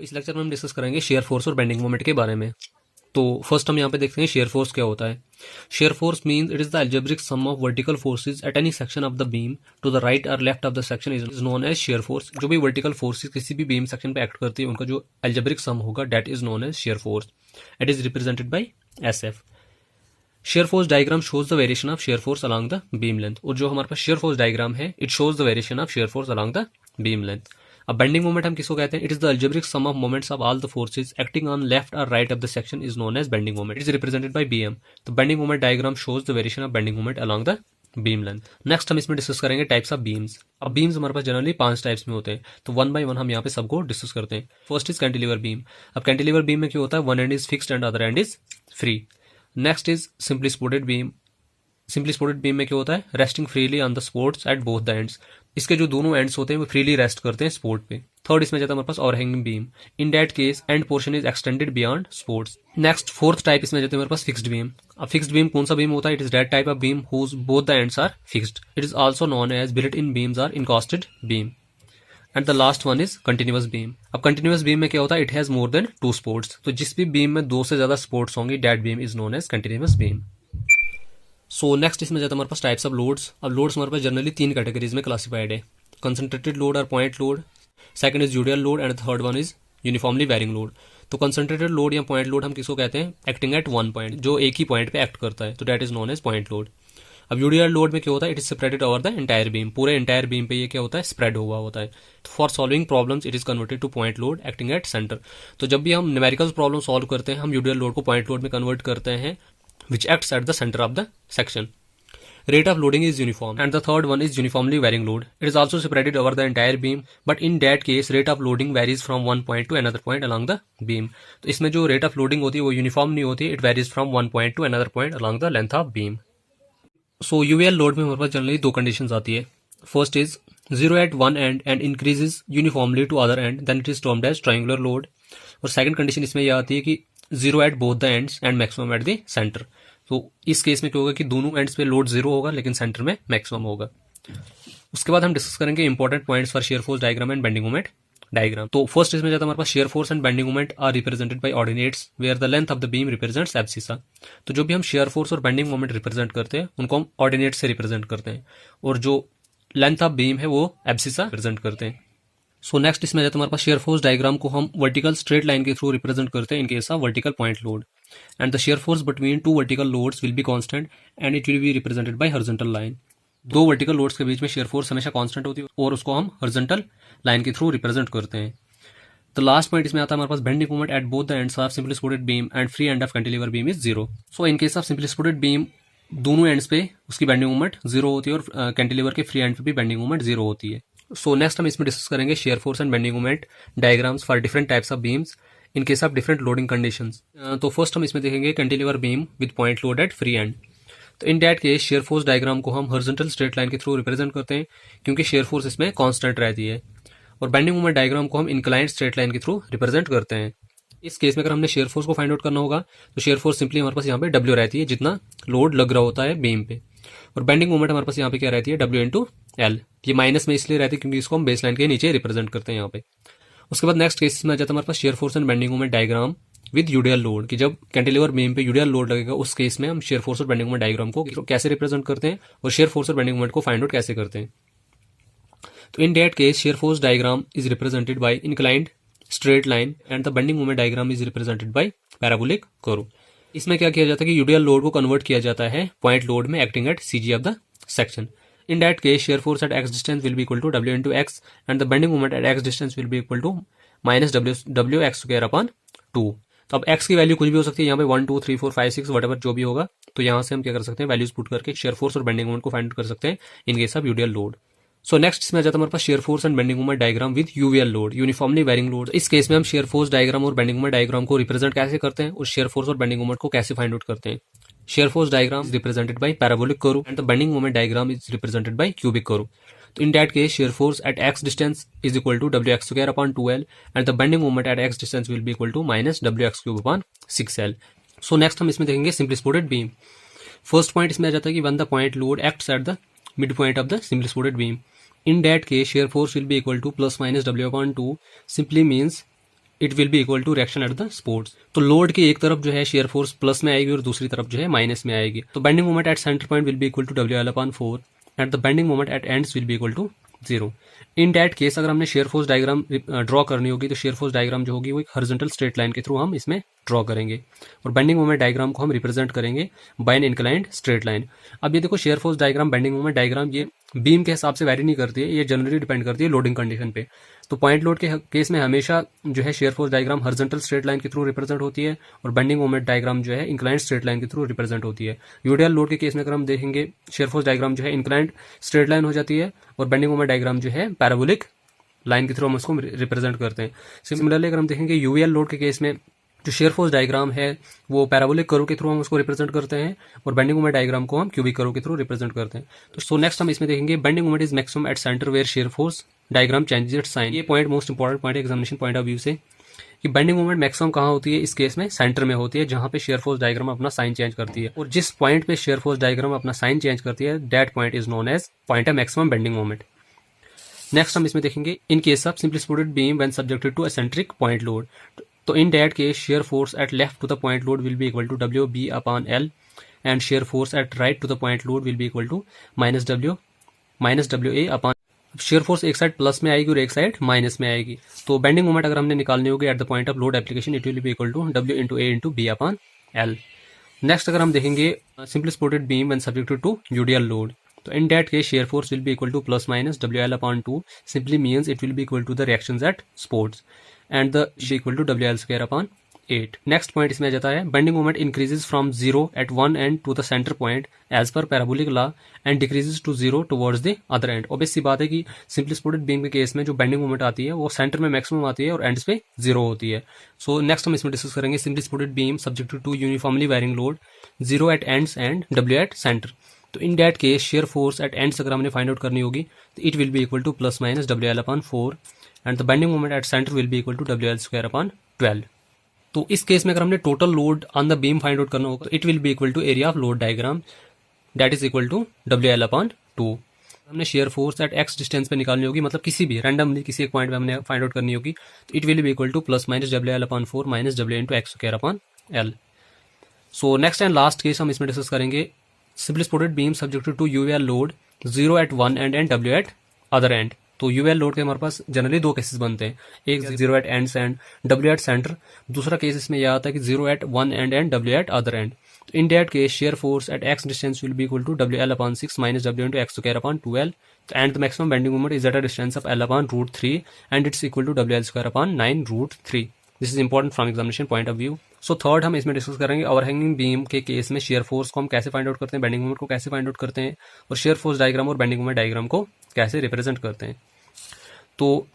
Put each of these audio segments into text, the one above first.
इस लेक्चर में हम डिस्कस करेंगे शेयर फोर्स और बेंडिंग मोमेंट के बारे में। तो फर्स्ट हम यहाँ पे देखते हैं शेयर फोर्स क्या होता है। Shear force means it is the algebraic sum of vertical forces at any section of the beam to the right और left of the section is known as shear force. जो भी vertical forces किसी भी beam section पे act करती है उनका जो अलजेब्रिक सम होगा that is known as shear force. It is represented by SF। Shear force diagram shows the variation of shear force along the beam length. और जो हमारे पास शेयर फोर्स डायग्राम है it shows the variation of shear force along the beam length. अब bending moment हम किसको कहते हैं? It is the algebraic sum of moments of all the forces acting on left और right of the section is known as bending moment. It is represented by BM। तो bending moment diagram shows the variation of bending moment along the beam length. Next हम इसमें discuss करेंगे types of beams. अब beams हमारे पास generally 5 types में होते हैं, तो वन बाय वन हम यहाँ पे सबको डिस्कस करते हैं। First is cantilever beam. अब कैंटिलीवर बीम में क्या होता है? One end is fixed and other end is free. Next is simply supported beam. Simply supported beam में क्या होता है? Resting freely on the supports eight both the ends. इसके जो दोनों एंड्स होते हैं वो फ्रीली रेस्ट करते हैं सपोर्ट पे। थर्ड इसमें जाता है हमारे पास overhanging beam. In that case end portion is extended beyond supports. Next fourth type इसमें जाते हैं हमारे पास फिक्स्ड बीम। अब फिक्स्ड बीम कौन सा बीम होता है? It is that type of beam whose both the ends are fixed. It is also known as built in beams or encastred beam. And the last one is continuous beam. अब continuous beam में क्या होता है? It has more than 2 supports. तो जिस भी beam में 2 से ज्यादा सपोर्ट्स होंगे that beam is known as continuous beam. Next इसमें जाता है हमारे पास टाइप्स ऑफ लोड्स। अब लोड्स हमारे पास जनरली 3 कैटेगरीज में क्लासिफाइड है। कंसंट्रेटेड लोड और point load, second is UDL load and third one is uniformly varying load. तो कंसंट्रेटेड लोड या पॉइंट लोड हम किसको कहते हैं? एक्टिंग एट वन पॉइंट, जो एक ही पॉइंट पे एक्ट करता है, तो that is known as point load. अब यूडियल लोड में क्या होता है? It is spreaded over the entire beam. पूरे एंटायर बीम पे ये क्या होता है? स्प्रेड हुआ होता है। For solving problems it is converted to point load acting at centre. तो जब भी हम न्यूमेरिकल प्रॉब्लम सॉल्व करते हैं हम यूडियल लोड को पॉइंट लोड में कन्वर्ट करते हैं which acts at the centre of the section. Rate of loading is uniform and the third one is uniformly varying load. It is also spread over the entire beam, but in that case rate of loading varies from one point to another point along the beam. तो इसमें जो rate of loading होती है वो uniform नहीं होती, it varies from one point to another point along the length of beam. So UVL load में हमारे पास जनरली 2 कंडीशंस आती है। First is 0 at one end and increases uniformly to other end, then it is termed as triangular load. और second condition इसमें यह आती है कि 0 at both the ends and maximum at the center. तो इस केस में क्या होगा कि दोनों एंड्स पे लोड 0 होगा लेकिन सेंटर में मैक्सिमम होगा। उसके बाद हम डिस्कस करेंगे important points for shear force diagram and bending moment diagram. तो फर्स्ट इसमें जाता है हमारे पास shear force and bending moment are represented by ordinates where the length of the beam represents abscissa. तो जो भी हम शेयर फोर्स और बेंडिंग मोमेंट रिप्रेजेंट करते हैं उनको हम ऑर्डिनेट से रिप्रेजेंट करते हैं और जो लेंथ ऑफ बीम है वो एब्सिसा रिप्रेजेंट करते हैं। नेक्स्ट इसमें जाता है हमारे पास शेयर फोर्स डायग्राम को हम वर्टिकल स्ट्रेट लाइन के थ्रू रिप्रेजेंट करते हैं in case of vertical point load. And the shear force between 2 vertical loads will be constant and it will be represented by horizontal line. 2 vertical loads के बीच में shear force हमेशा constant होती है और उसको हम हॉरिजॉन्टल लाइन के थ्रू रिप्रेजेंट करते हैं। तो लास्ट पॉइंट इसमें आता है हमारे पास bending moment at both the ends of simply supported beam and free end of cantilever beam is 0। So in case of simply supported beam दोनों एंड्स पे उसकी बेंडिंग मोमेंट 0 होती है और कैंटिलीवर के फ्री एंड पे भी बेंडिंग मोमेंट 0 होती है। नेक्स्ट हम इसमें डिस्कस करेंगे shear force and bending moment diagrams for different types of beams in case of different loading conditions. तो फर्स्ट हम इसमें देखेंगे cantilever beam with point load at free end. तो in that case shear force diagram को हम horizontal straight line के through represent करते हैं क्योंकि शेयर फोर्स इसमें कांस्टेंट रहती है और बेंडिंग मोमेंट डायग्राम को हम इंक्लाइंड स्ट्रेट लाइन के थ्रू रिप्रेजेंट करते हैं। इस केस में अगर हमने शेयर फोर्स को फाइंड आउट करना होगा तो शेयर फोर्स सिंपली हमारे पास यहाँ पे W रहती है जितना लोड लग रहा होता है बीम पे, और बेंडिंग मोमेंट हमारे पास यहाँ पे क्या रहती है? W into L। ये माइनस में इसलिए रहती है क्योंकि इसको हम बेस लाइन के नीचे रिप्रेजेंट करते हैं यहाँ पे। उसके बाद नेक्स्ट केस में आ जाता है हमारे पास shear force and bending moment diagram with UDL load कि जब कैंटिलीवर बीम पे यूडियल लोड लगेगा उस केस में हम शेयर फोर्स और बेंडिंग मोमेंट डायग्राम को कैसे रिप्रेजेंट करते हैं और शेयर फोर्स और बेंडिंग मोमेंट को फाइंड आउट कैसे करते हैं। तो in that case shear force diagram is represented by inclined straight line and the bending moment diagram is represented bye parabolic curve. इसमें क्या किया जाता है कि यूडियल लोड को कन्वर्ट किया जाता है पॉइंट लोड में acting at CG of the section. In that case, shear force at x distance will be equal to W into x and the bending moment at x distance will be equal to minus W x square upon 2। तो अब x की value कुछ भी हो सकती है यहाँ पे 1 2 3 4 5 6 वट एवर जो भी होगा, तो यहाँ से हम क्या कर सकते हैं वैल्यूज पुट करके शेयर फोर्स और बेंडिंग मोमेंट को फाइंड कर सकते हैं in case of UDL load. Next इसमें आ जाता है हमारे पास shear force and bending moment diagram with UVL load uniformly varying load. इस केस में हम शेयर फोर्स डायग्राम और बेंडिंग मोमेंट डायग्राम को रिप्रेजेंट कैसे करते हैं और शेयर फोर्स और बेंडिंग मोमेंट को कैसे फाइंड आउट करते हैं। Shear force diagram is represented by parabolic curve and the bending moment diagram is represented by cubic curve. So in that case, shear force at x distance is equal to Wx square upon 2L and the bending moment at x distance will be equal to minus Wx cube upon 6L. So next हम इसमें देखेंगे simply supported beam. First point इसमें आ जाता है कि when the point load acts at the midpoint of the simply supported beam. In that case, shear force will be equal to plus minus W upon 2 simply means it will be equal to reaction at the supports. तो load की एक तरफ जो है shear force plus में आएगी और दूसरी तरफ जो है माइनस में आएगी। तो bending moment at centre point will be equal to WL/4 and the bending moment at ends will be equal to 0। In that case अगर हमने शेयर फोर्स डायग्राम ड्रॉ करनी होगी तो शेयर फोर्स डायग्राम जो होगी वो एक हॉरिजॉन्टल स्ट्रेट लाइन के थ्रू हम इसमें ड्रॉ करेंगे और बेंडिंग मोमेंट डायग्राम को हम रिप्रेजेंट करेंगे by an inclined straight line. अब ये देखो shear force diagram, bending moment diagram ये बीम के हिसाब से वैरी नहीं करती है, ये जनरली डिपेंड करती है लोडिंग कंडीशन पे। तो पॉइंट लोड के केस में हमेशा जो है shear force diagram horizontal straight line के थ्रू रिप्रेजेंट होती है और बेंडिंग मोमेंट डायग्राम जो है इंक्लाइंड स्ट्रेट लाइन के थ्रू रिप्रेजेंट होती है। यूडियल लोड के केस में अगर हम देखेंगे शेयर फोर्स डायग्राम जो है इंक्लाइंड स्ट्रेट लाइन हो जाती है और बेंडिंग मोमेंट डायग्राम जो है पैराबोलिक लाइन के थ्रू हम उसको रिप्रेजेंट करते हैं। सिमिलरली अगर हम देखेंगे यूवीएल लोड के केस में जो शेयर फोर्स डायग्राम है वो पैराबोलिक कर्व के थ्रू हम उसको रिप्रेजेंट करते हैं और बेंडिंग मोमेंट डायग्राम को हम क्यूबिक कर्व के थ्रू रिप्रेजेंट करते हैं। तो सो नेक्स्ट हम इसमें देखेंगे bending moment is maximum at centre where shear force diagram changes its sign. ये पॉइंट मोस्ट इंपॉर्टेंट पॉइंट है एग्जामिनेशन पॉइंट ऑफ व्यू से कि बेंडिंग मोमेंट मैक्सिमम कहाँ होती है, इस केस में सेंटर में होती है जहां पे शेयर फोर्स डायग्राम अपना साइन चेंज करती है और जिस पॉइंट पे शेयर फोर्स डायग्राम अपना साइन चेंज करती है that point is known as point of maximum bending moment. Next हम इसमें देखेंगे in case of simply supported beam when subjected to eccentric point load. तो in that case shear force at left to the point load will be equal to WB/L and shear force eight right to the point load will be equal to -WA/। Shear force एक side plus में आएगी और एक side minus में आएगी। तो bending moment अगर हमने निकालनी होगी at the point of load application it will be equal to W/A/B/L। Next अगर हम देखेंगे simply supported beam when subjected to UDL load. तो in that case shear force will be equal to plus minus WL/2 simply means it will be equal to the reactions at supports and the is equal to WL/8। Next point इसमें आ जाता है bending moment increases from 0 at one end to the center point as per parabolic law and decreases to 0 towards the other end। Obvious सी बात है कि simply supported beam के case में जो बेंडिंग मोमेंट आती है वो सेंटर में मैक्सिमम आती है और एंड्स पे 0 होती है। सो नेक्स्ट हम इसमें डिस्कस करेंगे simply supported beam subjected to uniformly varying load 0 at ends and W at center। तो in that case shear force at ends अगर हमने फाइंड आउट करनी होगी तो it will be equal to plus minus WL/4 and the bending moment at centre will be equal to WL²/12। तो इस case में अगर हमने total load on the beam find out करना होगा तो it will be equal to area of load diagram that is equal to WL/2। हमने shear force at x distance पे निकालनी होगी, मतलब किसी भी रैंडमली किसी एक पॉइंट पे हमने फाइंड आउट करनी होगी तो it will be equal to plus minus WL/4 minus W into x²/L। So next and last case हम इसमें डिस्कस करेंगे simply supported beam subjected to UVL load 0 at one end and W at other end। तो UL load के हमारे पास generally दो cases बनते हैं, एक 0 at ends and W at center, दूसरा केस इसमें यह आता है कि 0 at one end and W at other end। तो in that case shear force at x distance will be equal to WL/6 minus W into x²/12 and the maximum bending moment is at a distance of L/√3 and it's equal to WL²/9√3। This is important from examination point of view. So third हम इसमें discuss करेंगे overhanging beam के case में shear force को हम कैसे find out करते हैं, बेंडिंग मोमेंट को कैसे फाइंड आउट करते हैं और शेयर फोर्स डायग्राम और बेंडिंग मोमेंट डायग्राम को कैसे रिप्रेजेंट करते हैं। तो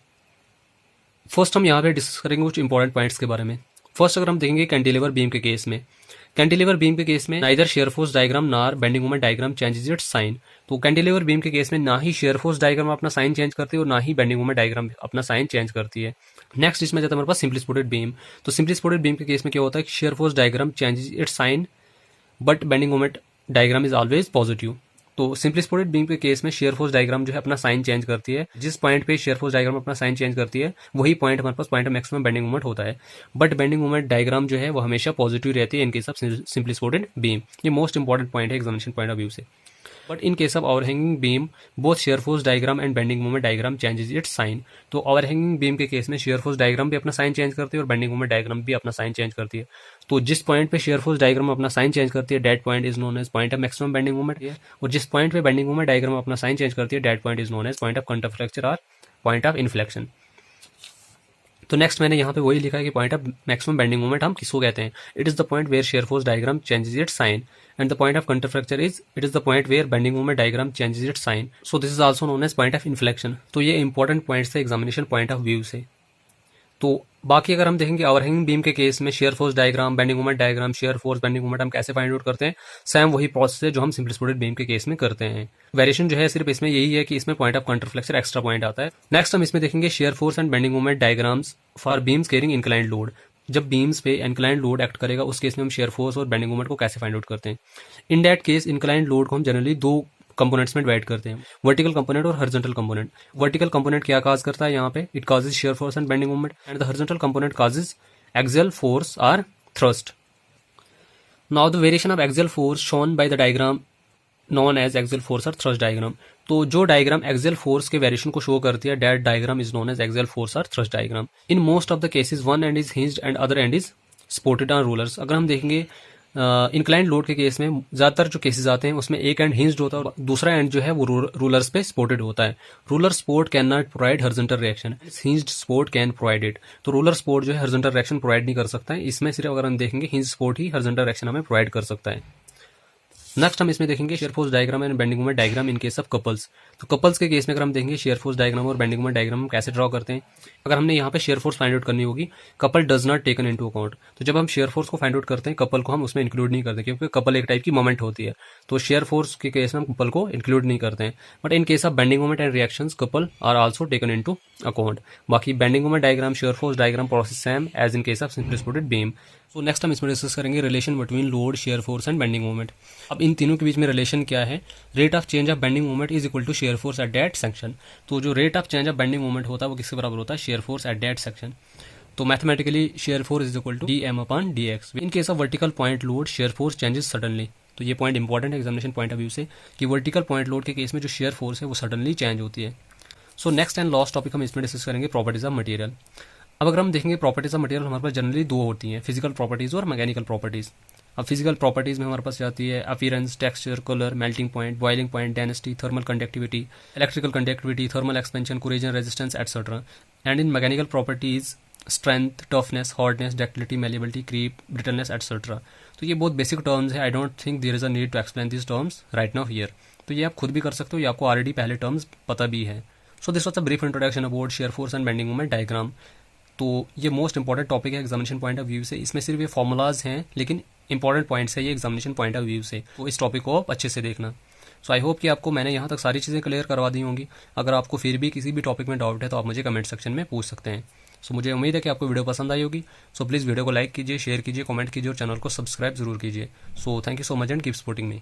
फर्स्ट हम यहाँ पे डिस्कस करेंगे कुछ इंपॉर्टेंट पॉइंट्स के बारे में। फर्स्ट अगर हम देखेंगे कैंटिलीवर बीम के केस में, कैंटिलीवर बीम के केस में neither shear force diagram nor bending moment diagram changes its sign. तो कैंटिलीवर बीम के केस में ना ही शेयर फोर्स डायग्राम अपना साइन चेंज करती है और ना ही बेंडिंग मोमेंट डायग्राम अपना साइन चेंज करती है। नेक्स्ट इसमें जाता है हमारे पास सिंपली सपोर्टेड बीम। तो सिंपली सपोर्टेड बीम के केस में क्या होता है कि shear force diagram changes its sign but bending moment diagram is always positive. तो सिंपली सपोर्टेड बीम के केस में शेयर फोर्स डायग्राम जो है अपना साइन चेंज करती है, जिस पॉइंट पे शेयर फोर्स डायग्राम अपना साइन चेंज करती है वही पॉइंट हमारे पास point of maximum bending moment होता है। बट बेंडिंग मोमेंट डायग्राम जो है वो हमेशा पॉजिटिव रहती है in case of simply supported beam. ये मोस्ट इंपॉर्टेंट पॉइंट है एग्जामिनेशन पॉइंट ऑफ व्यू से। But in case of overhanging beam both shear force diagram and bending moment diagram changes its sign. तो overhanging beam के case में shear force diagram भी अपना sign change करती है और बेंडिंग मोमेंट डायग्राम भी अपना साइन चेंज करती है। तो जिस पॉइंट पे शेयर फोर्स डायग्राम अपना साइन चेंज करती है that point is known as point of maximum bending moment है, और जिस पॉइंट पे बेंडिंग मोमेंट डायग्राम अपना साइन चेंज करती है that point is known as point of contraflexure और पॉइंट ऑफ इन्फ्लेक्शन। तो नेक्स्ट मैंने यहाँ पे वही लिखा है कि point of maximum bending moment हम किसको कहते हैं। It is the point where shear force diagram changes its sign and the point of contraflexure is it is the point where bending moment diagram changes its sign. So this is also known as point of inflection. तो ये important points है examination point of view से। तो बाकी अगर हम देखेंगे overhanging beam के केस में shear force diagram bending moment diagram shear force bending moment हम कैसे फाइंड आउट करते हैं, सेम वही प्रोसेस है जो हम सिंपली सपोर्टेड बीम के केस में करते हैं। वेरिएशन जो है सिर्फ इसमें यही है कि इसमें point of contraflexure extra point आता है। नेक्स्ट हम इसमें देखेंगे share force and bending moment diagrams for beams carrying inclined load. जब बीम्स पे इंक्लाइंड लोड एक्ट करेगा उस केस में हम शेयर फोर्स और बेंडिंग मोमेंट को कैसे फाइंड आउट करते हैं। इन दैट केस इंक्लाइंड लोड को हम जनरली दो कंपोनेंट्स में डिवाइड करते हैं, वर्टिकल कंपोनेंट और हॉरिजॉन्टल कंपोनेंट। वर्टिकल कंपोनेंट क्या काज करता है यहाँ पे, it causes shear force and bending moment, and the horizontal component causes axial force or thrust. Now the variation of axial force shown by the diagram known as axial force or thrust diagram. तो जो diagram axial force के variation को show करती है, that diagram is known as axial force और thrust diagram. In most of the cases one end is hinged end other end is supported on rollers. अगर हम देखेंगे इंक्लाइंड लोड के case में ज्यादातर जो केसेस आते हैं उसमें एक एंड हिंज्ड होता है और दूसरा एंड जो है वो रूलर्स पे सपोर्टेड होता है। Ruler support can not provide horizontal reaction, hinged support can provide it. तो रूलर सपोर्ट जो है हॉरिजॉन्टल रिएक्शन प्रोवाइड नहीं कर सकता है, इसमें सिर्फ अगर हम देखेंगे हिंज सपोर्ट ही हॉरिजॉन्टल रिएक्शन हमें प्रोवाइड कर सकता है। नेक्स्ट हम इसमें देखेंगे share force diagram and bending moment diagram in case of couples. तो कपल्स के केस में अगर हम देखेंगे शेयर फोर्स डायग्राम और बेंडिंग मोमेंट डायग्राम कैसे ड्रॉ करते हैं। अगर हमने यहाँ पे शेयर फोर्स फाइंड आउट करनी होगी, couple does not taken into account. तो जब हम शेयर फोर्स को फाइंड आउट करते हैं, कपल को हम उसमें इंक्लूड नहीं करते क्योंकि कपल एक टाइप की मोमेंट होती है, तो शेयर फोर्स के केस में हम कपल को इंक्लूड नहीं करते हैं। But in case of bending moment and reactions couple are also taken into account. बाकी bending moment diagram, shear force diagram process same as in case of simply supported beam. So next हम इसमें discuss करेंगे relation between load, shear force and bending moment. अब इन तीनों के बीच में रिलेशन क्या है, rate of change of bending moment is equal to shear force at that section. तो जो rate of change of bending moment होता है वो किसके बराबर होता है, shear force at that section. तो mathematically shear force is equal to dm upon dx। In case of vertical point load shear force changes suddenly. तो ये पॉइंट इंपॉर्टेंट है एग्जामिनेशन पॉइंट ऑफ व्यू से कि वर्टिकल पॉइंट लोड के case में जो shear force है वो सडनली चेंज होती है। सो नेक्स्ट एंड लास्ट टॉपिक हम इसमें डिस्कस करेंगे प्रॉपर्टीज ऑफ मटेरियल। अब अगर हम देखेंगे प्रॉपर्टीज ऑफ मटेरियल हमारे पास जनरली दो होती हैं, फिजिकल प्रॉपर्टीज और मैकेनिकल प्रॉपर्टीज। अब फिजिकल प्रॉपर्टीज में हमारे पास जाती है appearance, texture, colour, melting point, boiling point, density, thermal conductivity, electrical conductivity, thermal expansion, corrosion resistance etcetera. And in mechanical properties strength, toughness, hardness, ductility, malleability, creep, brittleness etcetera. तो ये बहुत basic terms है, I don't think there is a need to explain this terms right now here. तो ये आप खुद भी कर सकते हो, ये आपको ऑलरेडी पहले टर्म्स पता भी है। So this was a brief introduction about share force and bending moment diagram. तो ये मोस्ट इंपॉर्टेंट टॉपिक है एग्जामिनेशन पॉइंट ऑफ व्यू से। इसमें सिर्फ ये फॉर्मूलाज हैं लेकिन इंपॉर्टेंट पॉइंट्स है ये एग्जामिनेशन पॉइंट ऑफ व्यू से, तो इस टॉपिक को आप अच्छे से देखना। सो आई होप कि आपको मैंने यहाँ तक सारी चीज़ें क्लियर करवा दी होंगी। अगर आपको फिर भी किसी भी टॉपिक में डाउट है तो आप मुझे कमेंट सेक्शन में पूछ सकते हैं। सो मुझे उम्मीद है कि आपको वीडियो पसंद आई होगी। सो प्लीज़ वीडियो को लाइक कीजिए, शेयर कीजिए, कमेंट कीजिए और चैनल को सब्सक्राइब जरूर कीजिए। So thank you so much and keep supporting me.